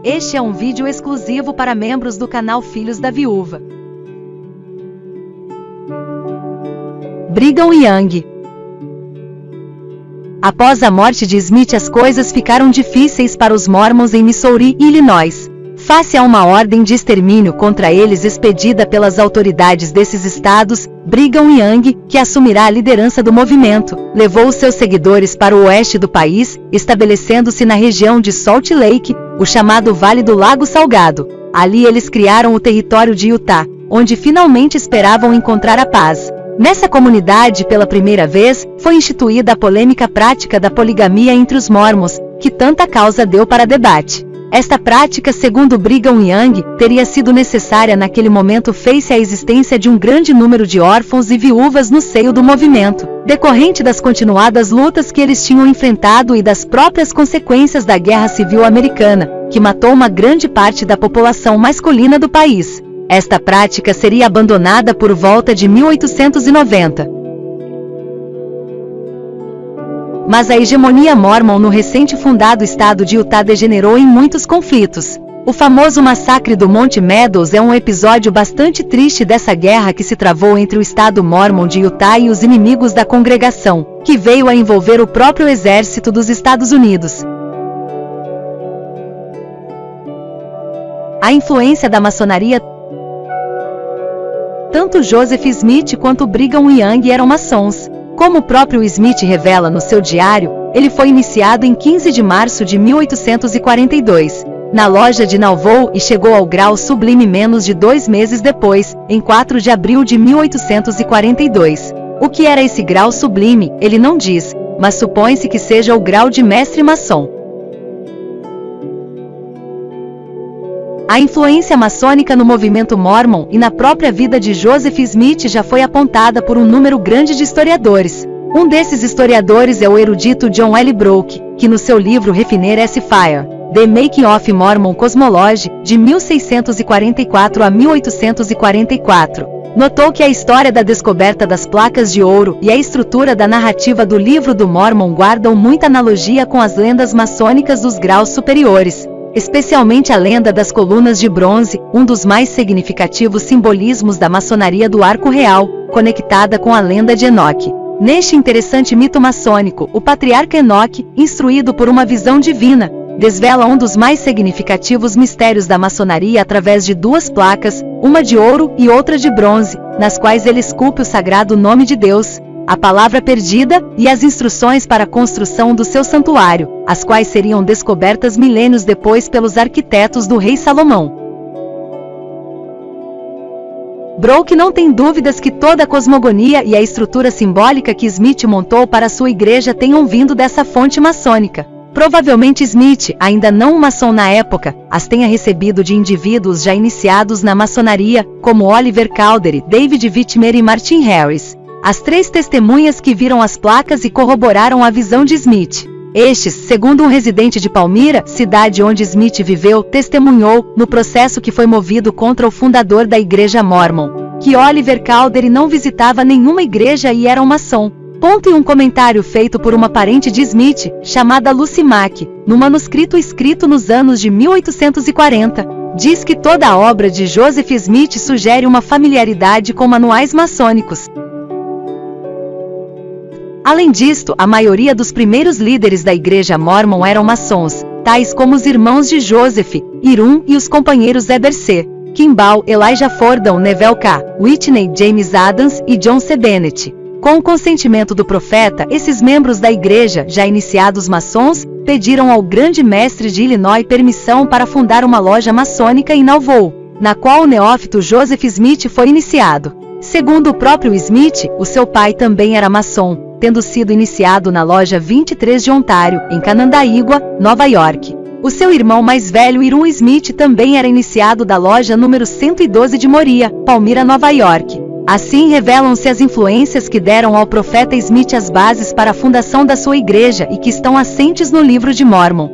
Este é um vídeo exclusivo para membros do canal Filhos da Viúva. Brigham Young. Após a morte de Smith, as coisas ficaram difíceis para os Mormons em Missouri e Illinois. Face a uma ordem de extermínio contra eles expedida pelas autoridades desses estados, Brigham Young, que assumirá a liderança do movimento, levou os seus seguidores para o oeste do país, estabelecendo-se na região de Salt Lake, o chamado Vale do Lago Salgado. Ali eles criaram o território de Utah, onde finalmente esperavam encontrar a paz. Nessa comunidade, pela primeira vez, foi instituída a polêmica prática da poligamia entre os mormons, que tanta causa deu para debate. Esta prática, segundo Brigham Young, teria sido necessária naquele momento face à existência de um grande número de órfãos e viúvas no seio do movimento, decorrente das continuadas lutas que eles tinham enfrentado e das próprias consequências da Guerra Civil Americana, que matou uma grande parte da população masculina do país. Esta prática seria abandonada por volta de 1890. Mas a hegemonia mormon no recém-fundado estado de Utah degenerou em muitos conflitos. O famoso massacre do Monte Meadows é um episódio bastante triste dessa guerra que se travou entre o estado mormon de Utah e os inimigos da congregação, que veio a envolver o próprio exército dos Estados Unidos. A influência da maçonaria. Tanto Joseph Smith quanto Brigham Young eram maçons. Como o próprio Smith revela no seu diário, ele foi iniciado em 15 de março de 1842, na loja de Nauvoo e chegou ao grau sublime menos de 2 meses depois, em 4 de abril de 1842. O que era esse grau sublime, ele não diz, mas supõe-se que seja o grau de mestre maçom. A influência maçônica no movimento mormon e na própria vida de Joseph Smith já foi apontada por um número grande de historiadores. Um desses historiadores é o erudito John L. Broke, que no seu livro Refiner S. Fire, The Making of Mormon Cosmology, de 1644 a 1844, notou que a história da descoberta das placas de ouro e a estrutura da narrativa do Livro do Mormon guardam muita analogia com as lendas maçônicas dos graus superiores, especialmente a lenda das colunas de bronze, um dos mais significativos simbolismos da maçonaria do Arco Real, conectada com a lenda de Enoque. Neste interessante mito maçônico, o patriarca Enoque, instruído por uma visão divina, desvela um dos mais significativos mistérios da maçonaria através de 2 placas, uma de ouro e outra de bronze, nas quais ele esculpe o sagrado nome de Deus, a palavra perdida e as instruções para a construção do seu santuário, as quais seriam descobertas milênios depois pelos arquitetos do rei Salomão. Broke não tem dúvidas que toda a cosmogonia e a estrutura simbólica que Smith montou para sua igreja tenham vindo dessa fonte maçônica. Provavelmente Smith, ainda não um maçom na época, as tenha recebido de indivíduos já iniciados na maçonaria, como Oliver Cowdery, David Whitmer e Martin Harris. As 3 testemunhas que viram as placas e corroboraram a visão de Smith. Estes, segundo um residente de Palmyra, cidade onde Smith viveu, testemunhou, no processo que foi movido contra o fundador da Igreja Mormon, que Oliver Cowdery não visitava nenhuma igreja e era um maçom. Ponto. E um comentário feito por uma parente de Smith, chamada Lucy Mack, no manuscrito escrito nos anos de 1840, diz que toda a obra de Joseph Smith sugere uma familiaridade com manuais maçônicos. Além disto, a maioria dos primeiros líderes da Igreja Mormon eram maçons, tais como os irmãos de Joseph, Irun e os companheiros Heber C. Kimball, Elijah Fordham, Neville K. Whitney, James Adams e John C. Bennett. Com o consentimento do profeta, esses membros da igreja, já iniciados maçons, pediram ao grande mestre de Illinois permissão para fundar uma loja maçônica em Nauvoo, na qual o neófito Joseph Smith foi iniciado. Segundo o próprio Smith, o seu pai também era maçom, tendo sido iniciado na loja 23 de Ontário, em Canandaigua, Nova York. O seu irmão mais velho, Irun Smith, também era iniciado da loja número 112 de Moriah, Palmyra, Nova York. Assim revelam-se as influências que deram ao profeta Smith as bases para a fundação da sua igreja e que estão assentes no Livro de Mormon.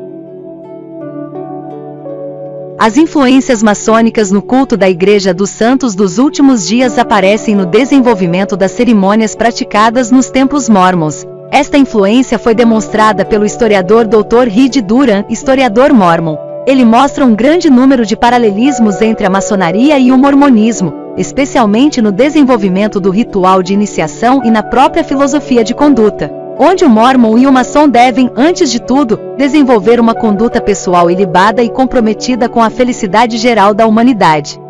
As influências maçônicas no culto da Igreja dos Santos dos Últimos Dias aparecem no desenvolvimento das cerimônias praticadas nos templos mormons. Esta influência foi demonstrada pelo historiador Dr. Reed Duran, historiador mormon, Ele mostra um grande número de paralelismos entre a maçonaria e o mormonismo, especialmente no desenvolvimento do ritual de iniciação e na própria filosofia de conduta, onde o mormon e o maçom devem, antes de tudo, desenvolver uma conduta pessoal ilibada e comprometida com a felicidade geral da humanidade.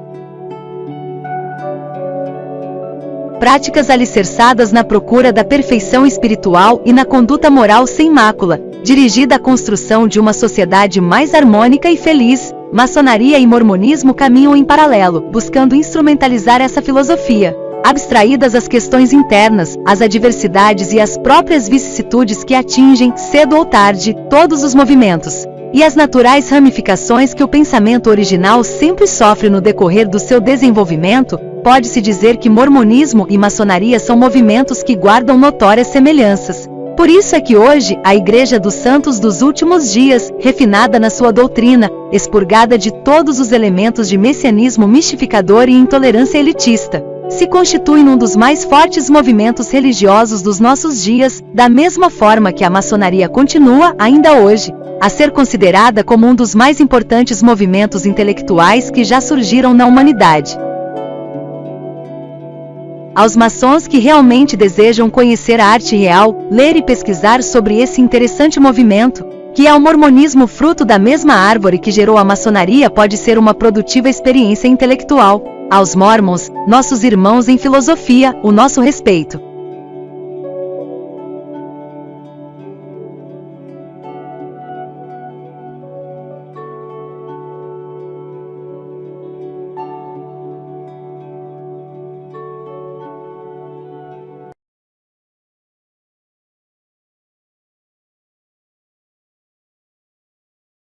Práticas alicerçadas na procura da perfeição espiritual e na conduta moral sem mácula, dirigida à construção de uma sociedade mais harmônica e feliz. Maçonaria e mormonismo caminham em paralelo, buscando instrumentalizar essa filosofia, abstraídas as questões internas, as adversidades e as próprias vicissitudes que atingem, cedo ou tarde, todos os movimentos, e as naturais ramificações que o pensamento original sempre sofre no decorrer do seu desenvolvimento. Pode-se dizer que mormonismo e maçonaria são movimentos que guardam notórias semelhanças. Por isso é que hoje, a Igreja dos Santos dos Últimos Dias, refinada na sua doutrina, expurgada de todos os elementos de messianismo mistificador e intolerância elitista, se constitui num dos mais fortes movimentos religiosos dos nossos dias, da mesma forma que a maçonaria continua, ainda hoje, a ser considerada como um dos mais importantes movimentos intelectuais que já surgiram na humanidade. Aos maçons que realmente desejam conhecer a arte real, ler e pesquisar sobre esse interessante movimento, que é o mormonismo, fruto da mesma árvore que gerou a maçonaria, pode ser uma produtiva experiência intelectual. Aos mormons, nossos irmãos em filosofia, o nosso respeito.